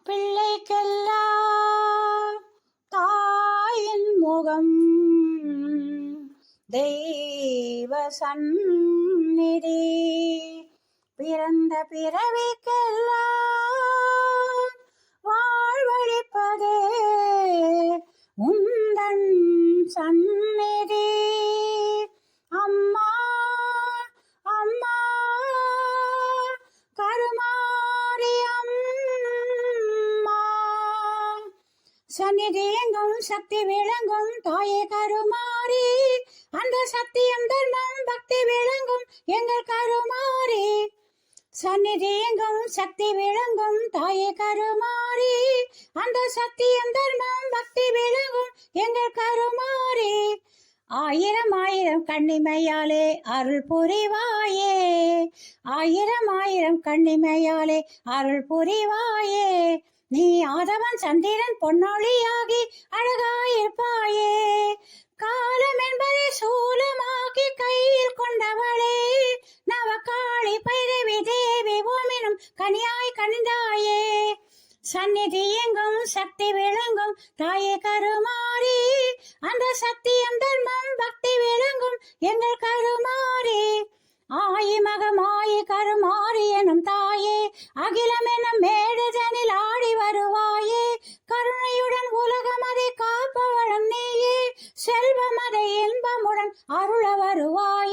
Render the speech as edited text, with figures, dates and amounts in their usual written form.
பிள்ளைக்கெல்லாம் தாயின் முகம் தெய்வ சந்நிதி. பிறந்த பிறவிக்கெல்லாம் வாழ்வழிப்பதே உந்தன் சந்நிதி. அம்மா அம்மா கருமாரி அம்மா, சந்நிதி எங்கும் சக்தி விளங்கும் தாயே கருமாரி. அந்த சத்தியம் தர்மம் பக்தி விளங்கும் எங்கள் கருமாரி. சந்நிதி எங்கும் சக்தி விளங்கும் தாயே கருமாரி. அந்த சத்தியம் தர்மம் பக்தி விளங்கும் எங்கள் கருமாரி. ஆயிரம் ஆயிரம் கண்ணிமையாலே அருள் புரிவாயே. ஆயிரம் ஆயிரம் கண்ணிமையாலே அருள் புரிவாயே. நீ ஆதவன் சந்திரன் பொன்னொழியாகி அழகாயிருப்பாயே. காலம் என்பதை சூலமாக்கி கையில் கொண்டவளே, நவகாளி பைரவி தேவி ஓமினும் கனியாய் கனிந்தாயே. சந்நிதி எங்கும் சக்தி விளங்கும் தாயே கருமாரி. அந்த சத்தியம் தர்மம் பக்தி விளங்கும் எங்கள் கருமாரி. ஆயி மகமாயி கருமாரி எனும் தாயே, அகிலம் எனும் மேடுதனில் ஆடி வருவாயே. கருணையுடன் உலகம் அதை காப்பவளும் நீயே, செல்வம் அதை இன்பமுடன் அருள வருவாய்.